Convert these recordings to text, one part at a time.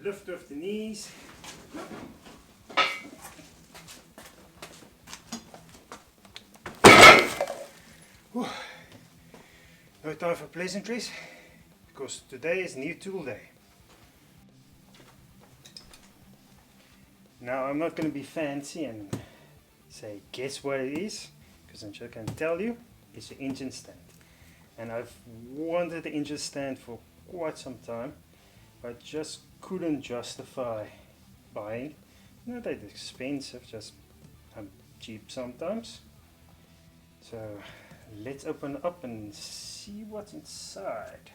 lift off the knees. Whew. No time for pleasantries, because today is new tool day. Now I'm not going to be fancy and say guess what it is, because I'm just going to tell you it's an engine stand. And I've wanted the engine stand for quite some time, but just couldn't justify buying. Not that expensive, just cheap sometimes. So let's open up and see what's inside.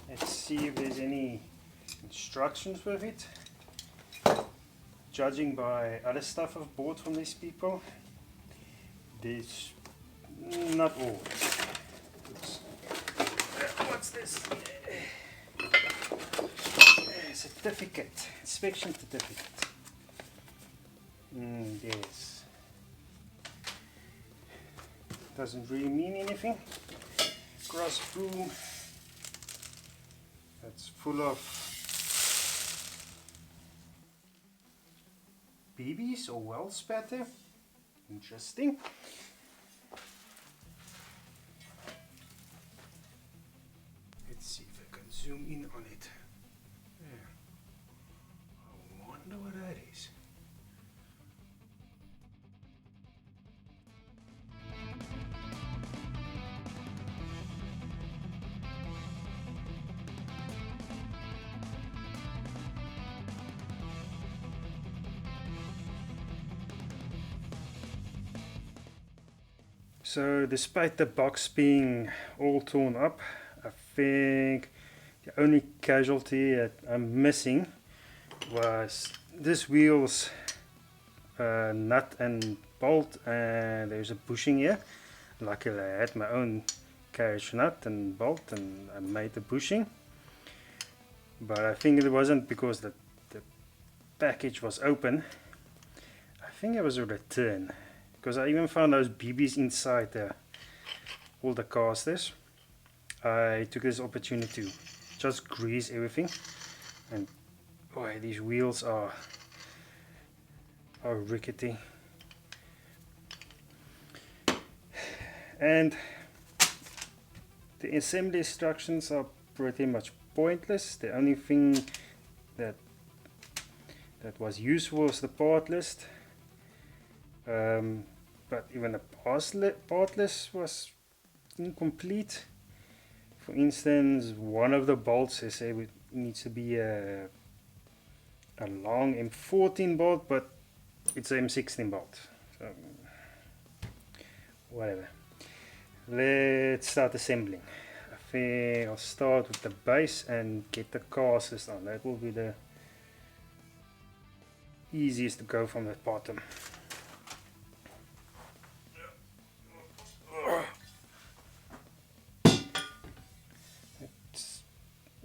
Let's see if there's any instructions with it. Judging by other stuff I've bought from these people, there's not all. What's this? Certificate, inspection certificate. Yes. Doesn't really mean anything. Grass boom. That's full of BBs or well spatter. Interesting. Let's see if I can zoom in on it. Yeah. I wonder what that is. So despite the box being all torn up, I think the only casualty that I'm missing was this wheel's nut and bolt, and there's a bushing here. Luckily I had my own carriage nut and bolt and I made the bushing, but I think it wasn't because the package was open. I think it was a return, because I even found those BBs inside all the casters. I took this opportunity to just grease everything, and boy, these wheels are rickety. And the assembly instructions are pretty much pointless. The only thing that was useful was the part list. But even the part list was incomplete. For instance, one of the bolts, they say it needs to be a long M14 bolt, but it's an M16 bolt. So, whatever. Let's start assembling. I think I'll start with the base and get the casters on. That will be the easiest to go from the bottom.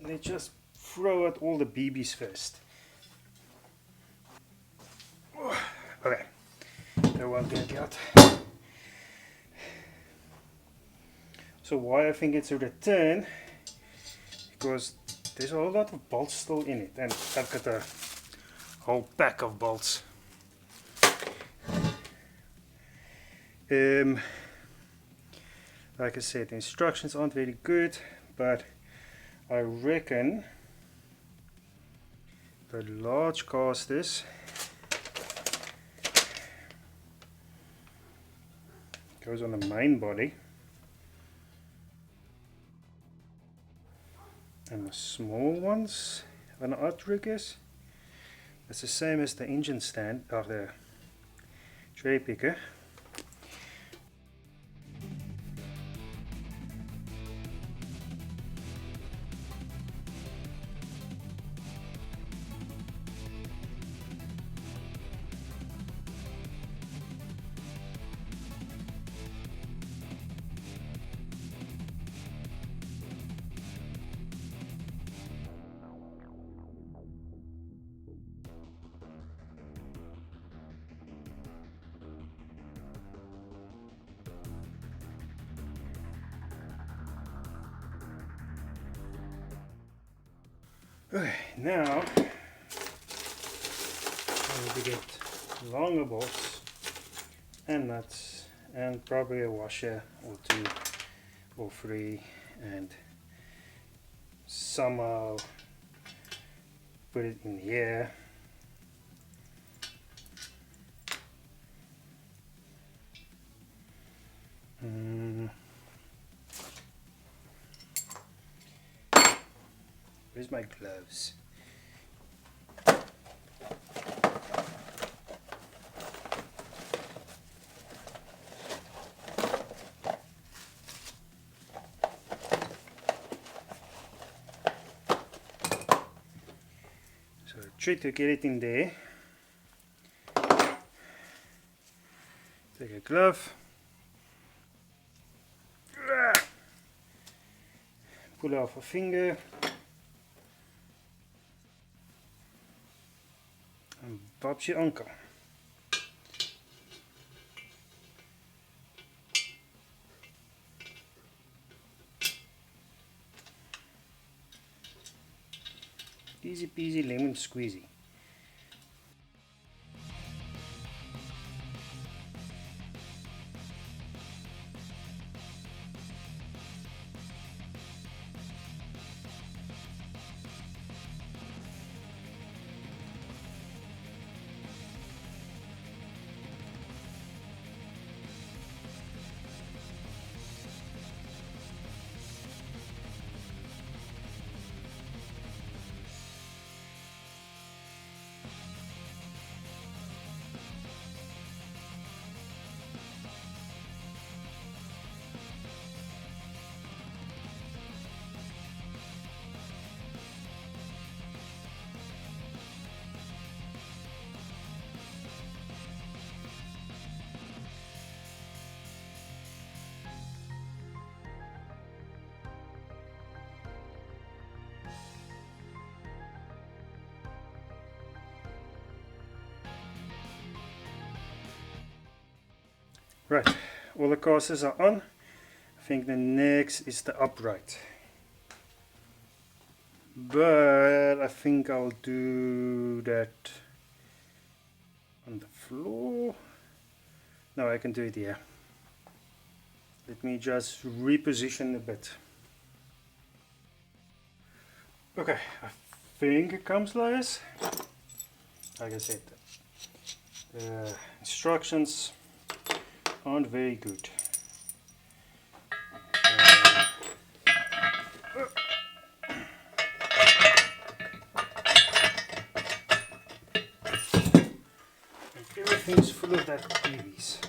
Let's just throw out all the BBs first. Okay, that won't get out. So why I think it's a return, because there's a whole lot of bolts still in it, and I've got a whole pack of bolts. Like I said, the instructions aren't very good, but I reckon the large casters goes on the main body, and the small ones on the outriggers, it's the same as the engine stand of the cherry picker. Okay, now I need to get longer bolts and nuts and probably a washer or two or three, and somehow put it in here. Where's my gloves? So try to get it in there. Take a glove. Pull off a finger. And Bob's your uncle. Easy peasy lemon squeezy. Right, all the casters are on. I think the next is the upright. But I think I'll do that on the floor. No, I can do it here. Let me just reposition a bit. Okay, I think it comes like this. Like I said, the instructions aren't very good. Everything's full of that PVs.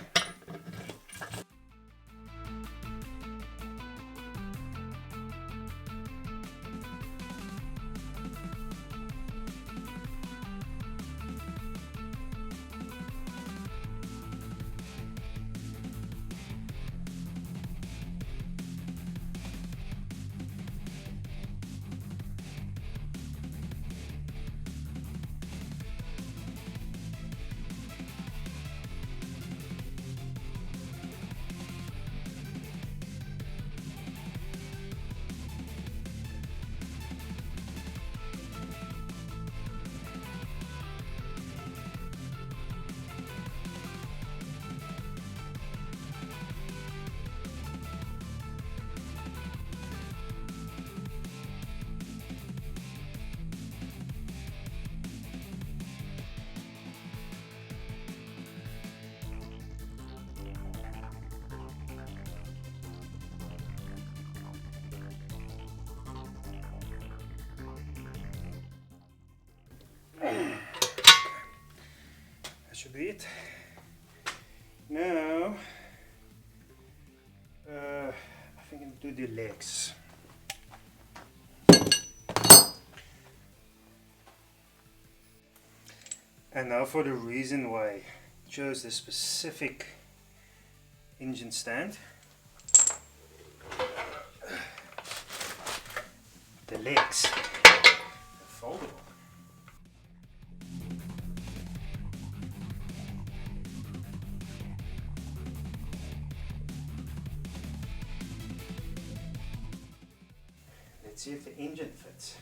That should be it. Now, I think I'll do the legs. And now for the reason why I chose this specific engine stand. The legs are foldable. Let's see if the engine fits.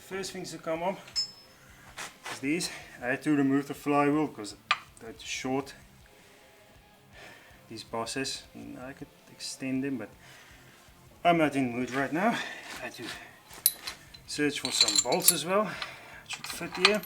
first things to come on is these. I had to remove the flywheel because they're too short. These bosses, I could extend them, but I'm not in the mood right now. I had to search for some bolts as well. It should fit here.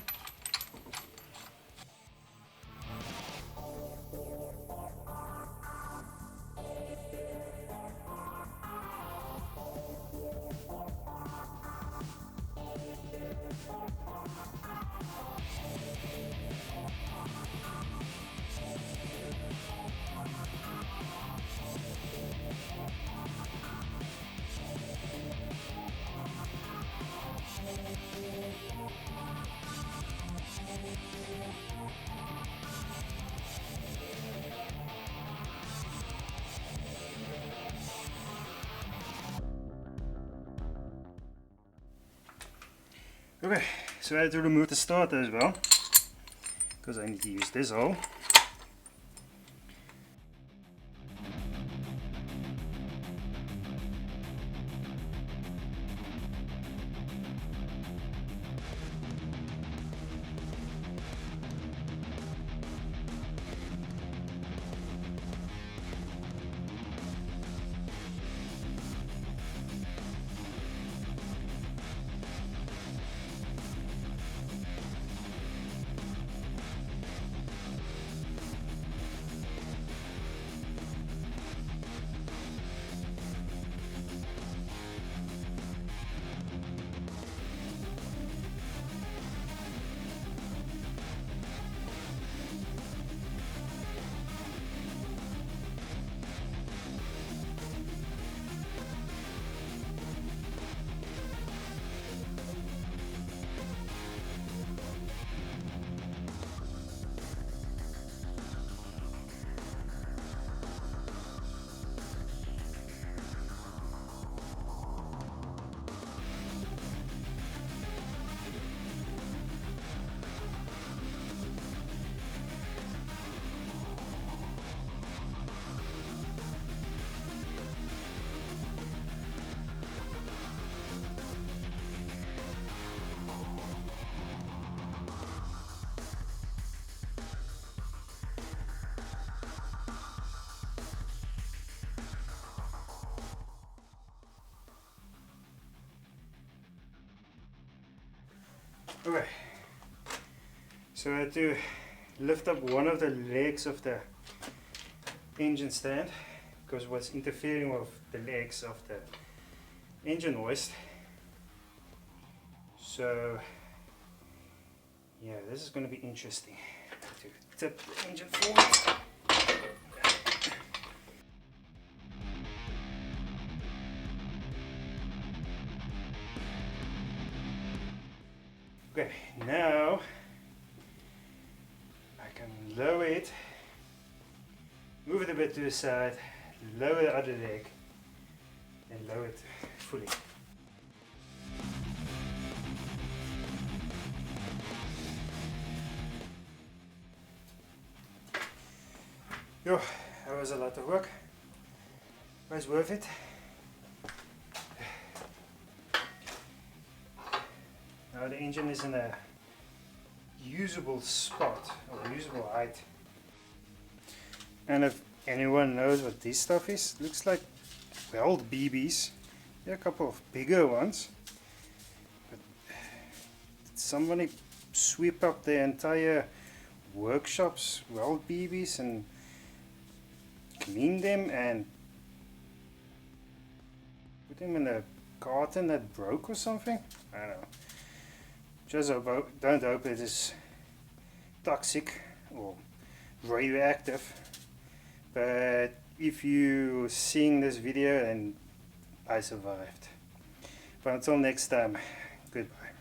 Okay, so I had to remove the starter as well, because I need to use this hole. Okay, so I had to lift up one of the legs of the engine stand because it was interfering with the legs of the engine hoist. So yeah, this is going to be interesting. I have to tip the engine forward. Okay, now I can lower it, move it a bit to the side, lower the other leg, and lower it fully. Yo, that was a lot of work, but it's worth it. Now the engine is in a usable spot, or usable height. And if anyone knows what this stuff is, it looks like weld BBs. There are a couple of bigger ones. But did somebody sweep up the entire workshop's weld BBs and clean them and put them in a carton that broke or something? I don't know. Just don't hope it is toxic or radioactive. But if you're seeing this video, then I survived. But until next time, goodbye.